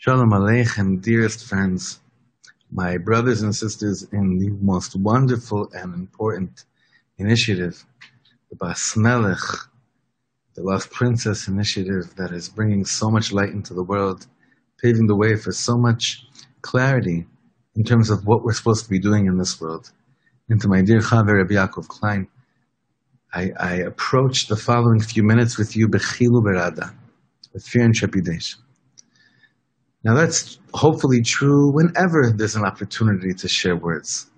Shalom Aleichem, dearest friends, my brothers and sisters in the most wonderful and important initiative, the Bas Melech, the Lost Princess initiative that is bringing so much light into the world, paving the way for so much clarity in terms of what we're supposed to be doing in this world. And to my dear Chaver Rabbi Yaakov Klein, I approach the following few minutes with you, Bechilu Berada, with fear and trepidation. Now that's hopefully true whenever there's an opportunity to share words.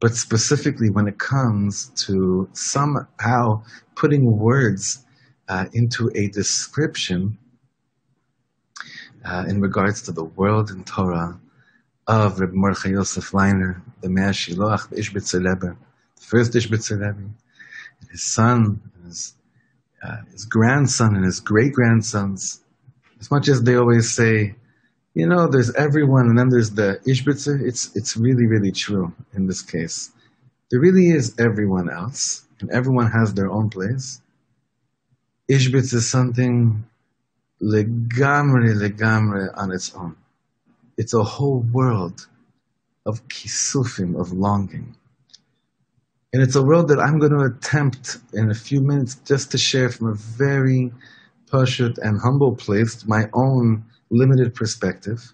But specifically when it comes to somehow putting words into a description in regards to the world and Torah of Reb Mordechai Yosef Leiner, the Mea Shiloach, the Ishbitz Rebbe, the first Ishbitz Rebbe, and his son, and his grandson, and his great-grandsons. As much as they always say, you know, there's everyone, and then there's the Ishbitzer. It's really, really true in this case. There really is everyone else, and everyone has their own place. Ishbitz is something legamre on its own. It's a whole world of kisufim, of longing. And it's a world that I'm going to attempt in a few minutes just to share from a very pashut and humble place, my own limited perspective,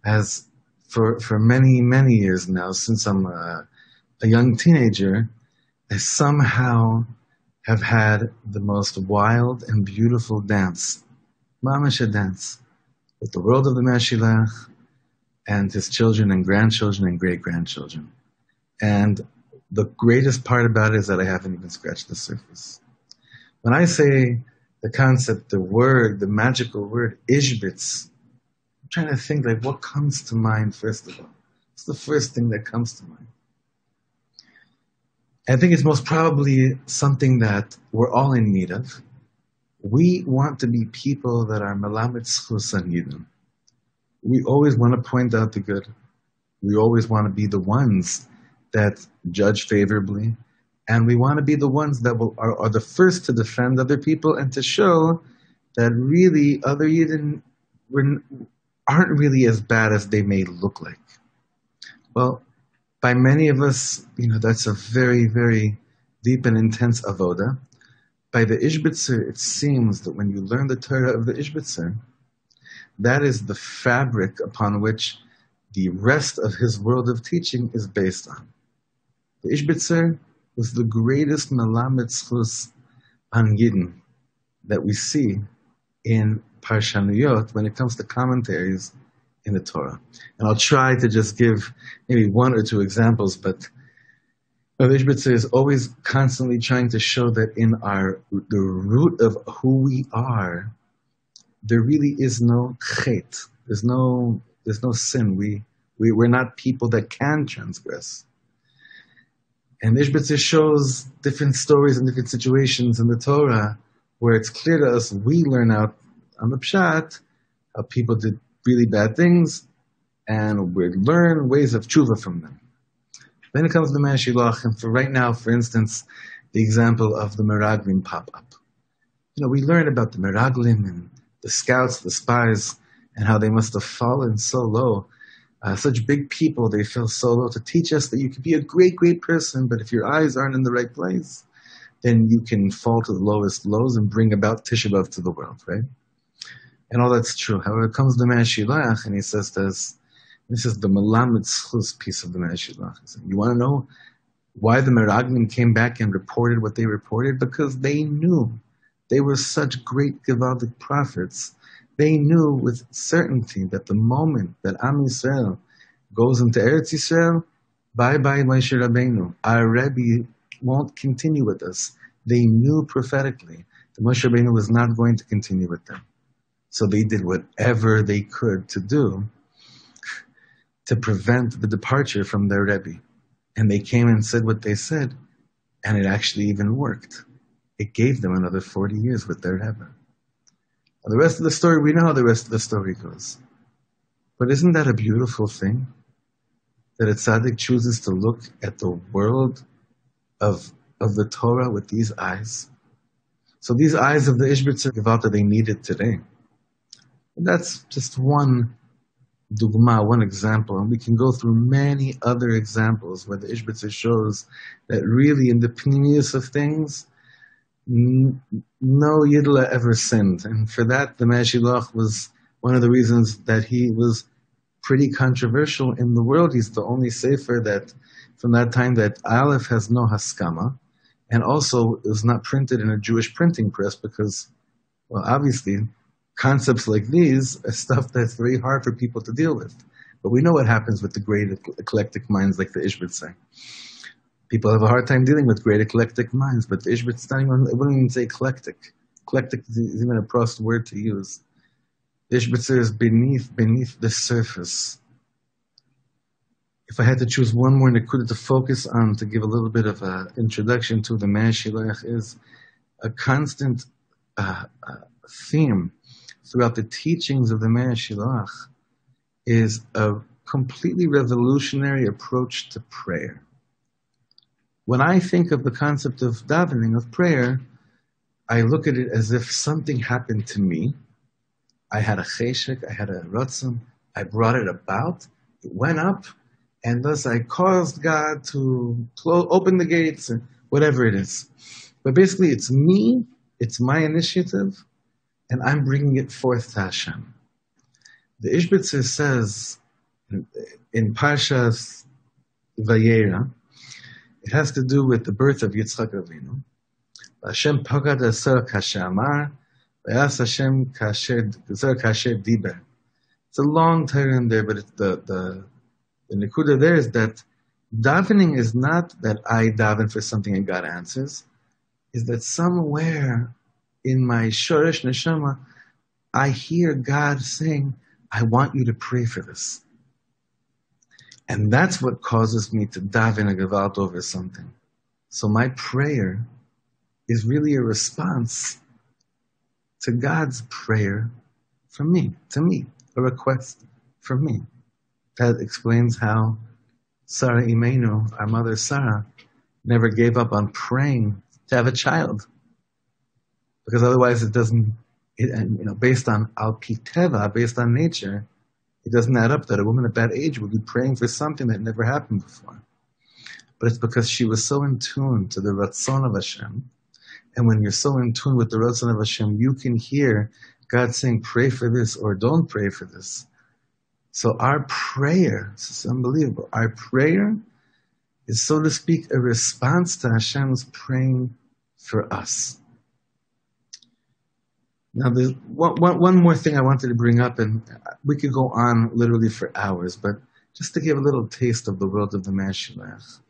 as for many, many years now, since I'm a young teenager, I somehow have had the most wild and beautiful dance, mamash dance, with the world of the Mashilach and his children and grandchildren and great-grandchildren. And the greatest part about it is that I haven't even scratched the surface. When I say the concept, the word, the magical word, Ishbitz, I'm trying to think, like, what comes to mind first of all? What's the first thing that comes to mind? I think it's most probably something that we're all in need of. We want to be people that are melamed zchus yidden. We always want to point out the good. We always want to be the ones that judge favorably. And we want to be the ones that are the first to defend other people and to show that really other Yidden aren't really as bad as they may look like. Well, by many of us, that's a very, very deep and intense avoda. By the Ishbitzer, it seems that when you learn the Torah of the Ishbitzer, that is the fabric upon which the rest of his world of teaching is based on. The Ishbitzer was the greatest melamed zchus on Yidden that we see in Parshanuyot when it comes to commentaries in the Torah. And I'll try to just give maybe one or two examples, but the Ishbitzer is always constantly trying to show that in the root of who we are, there really is no chet. There's no sin. We're not people that can transgress. And Ishbitz shows different stories and different situations in the Torah where it's clear to us, we learn out on the Pshat how people did really bad things, and we learn ways of tshuva from them. Then it comes to the Mashilach, and for right now, for instance, the example of the Meraglim pop-up. We learn about the Meraglim and the scouts, the spies, and how they must have fallen so low. Such big people, they feel so low, to teach us that you can be a great, great person, but if your eyes aren't in the right place, then you can fall to the lowest lows and bring about Tisha B'Av to the world, right? And all that's true. However, it comes to the Mashilach, and he says this is the Melamed Zchus piece of the Mashilach. You want to know why the Meraglim came back and reported what they reported? Because they knew they were such great Gevaldik prophets. They knew with certainty that the moment that Am Yisrael goes into Eretz Yisrael, bye-bye Moshe Rabbeinu. Our Rebbe won't continue with us. They knew prophetically that Moshe Rabbeinu was not going to continue with them. So they did whatever they could to do to prevent the departure from their Rebbe. And they came and said what they said, and it actually even worked. It gave them another 40 years with their Rebbe. The rest of the story, we know how the rest of the story goes. But isn't that a beautiful thing? That a tzaddik chooses to look at the world of the Torah with these eyes. So these eyes of the Ishbitzer Gevalta, they need it today. That's just one dugma, one example, and we can go through many other examples where the Ishbitz shows that really in the pnimius of things, no Yidla ever sinned. And for that, the Mashilach was one of the reasons that he was pretty controversial in the world. He's the only sefer that, from that time, that Aleph has no haskama, and also it was not printed in a Jewish printing press because, well, obviously, concepts like these are stuff that's very hard for people to deal with. But we know what happens with the great eclectic minds like the Ishbitz. People have a hard time dealing with great eclectic minds, but the Ishbitz, I wouldn't even say eclectic. Eclectic is even a prost word to use. The Ishbitzer is beneath the surface. If I had to choose one more nekuda to focus on, to give a little bit of an introduction to the Mea Shilach, is a constant theme throughout the teachings of the Mea Shilach is a completely revolutionary approach to prayer. When I think of the concept of davening, of prayer, I look at it as if something happened to me. I had a cheshek, I had a ratzon, I brought it about, it went up, and thus I caused God to open the gates, and whatever it is. But basically it's me, it's my initiative, and I'm bringing it forth to Hashem. The Ishbitz says in Parshas Vayera, it has to do with the birth of Yitzchak Avinu. Hashem pagad asar kashamar, v'yas Hashem kasher diber. It's a long Torah in there, but it's the nekuda there is that davening is not that I daven for something and God answers, is that somewhere in my shoresh neshama, I hear God saying, I want you to pray for this. And that's what causes me to daven a gevalt over something. So my prayer is really a response to God's prayer from me, to me, a request from me. That explains how Sarah Imenu, our mother Sarah, never gave up on praying to have a child. Because otherwise based on al-piteva, based on nature, it doesn't add up that a woman at that age would be praying for something that never happened before. But it's because she was so in tune to the Ratzon of Hashem. And when you're so in tune with the Ratzon of Hashem, you can hear God saying, pray for this or don't pray for this. So our prayer, this is unbelievable, our prayer is, so to speak, a response to Hashem's praying for us. Now, there's one more thing I wanted to bring up, and we could go on literally for hours, but just to give a little taste of the world of the Mea Shilach.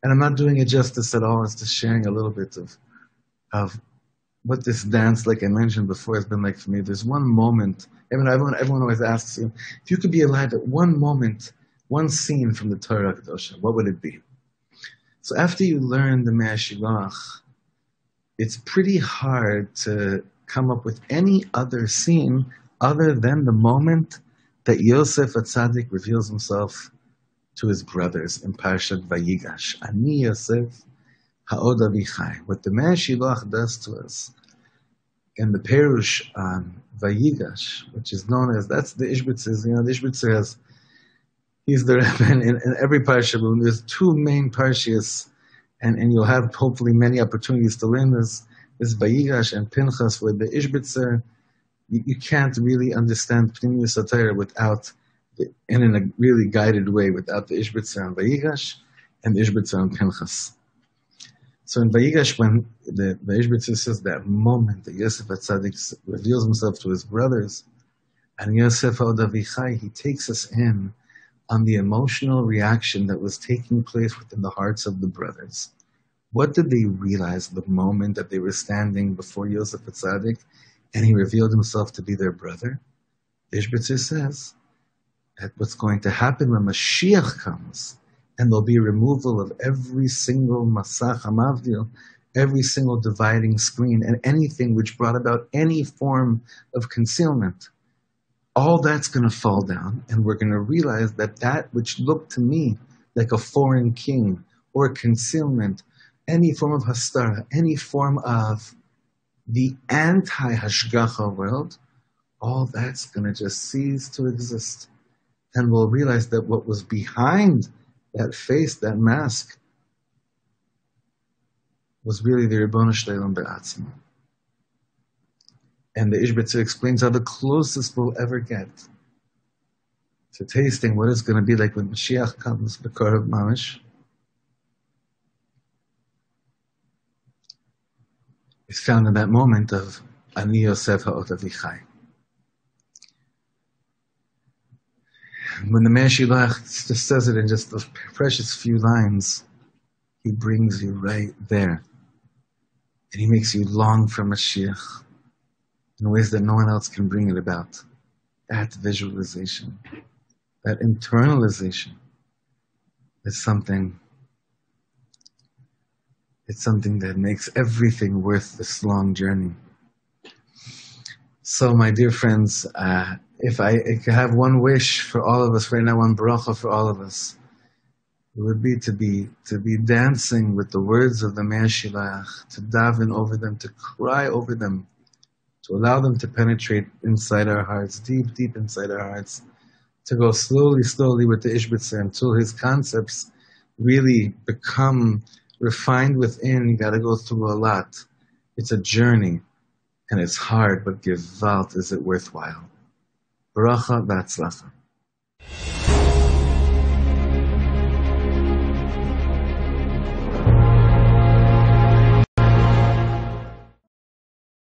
And I'm not doing it justice at all, it's just sharing a little bit of what this dance, like I mentioned before, has been like for me. There's one moment, everyone always asks you, if you could be alive at one moment, one scene from the Torah Kedosha, what would it be? So after you learn the Mea Shilach, it's pretty hard to come up with any other scene other than the moment that Yosef HaTzadik reveals himself to his brothers in Parshat Vayigash. Ani Yosef ha'od avichai. What the Mea Shilach does to us in the Perush on Vayigash, which is known as, that's the Ishbitz's, the Ishbitzer has, he's the Rebbe in every Parsha, but there's two main Parshas, and you'll have hopefully many opportunities to learn this Vayigash and Pinchas, where the Ishbitzer, you can't really understand Pnimius HaTorah without, and in a really guided way, without the Ishbitzer on Vayigash and the Ishbitzer on Pinchas. So in Vayigash, when the Ishbitzer says that moment that Yosef HaTzadik reveals himself to his brothers, and Yosef ha'od avichai, he takes us in on the emotional reaction that was taking place within the hearts of the brothers. What did they realize the moment that they were standing before Yosef HaTzadik and he revealed himself to be their brother? Ishbitz says that what's going to happen when Mashiach comes and there'll be a removal of every single Masach HaMavdil, every single dividing screen, and anything which brought about any form of concealment. All that's going to fall down, and we're going to realize that which looked to me like a foreign king or concealment, any form of hastara, any form of the anti-hashgacha world, all that's going to just cease to exist. And we'll realize that what was behind that face, that mask, was really the Ribono Shel Olam Be'atzmo. And the Ishbitz explains how the closest we'll ever get to tasting what it's going to be like when Mashiach comes, B'Korav Mamish, is found in that moment of Ani Yosef Ha'ot Avichai. When the Meir Shilach just says it in just those precious few lines, he brings you right there. And he makes you long for Mashiach in ways that no one else can bring it about. That visualization, that internalization is something, it's something that makes everything worth this long journey. So, my dear friends, if I could have one wish for all of us right now, one bracha for all of us, it would be to be dancing with the words of the Meir Shilach, to daven over them, to cry over them, to allow them to penetrate inside our hearts, deep, deep inside our hearts, to go slowly, slowly with the Ishbitz until his concepts really become refined within. You got to go through a lot. It's a journey, and it's hard, but gewalt is it worthwhile. Bracha v'atzlacha.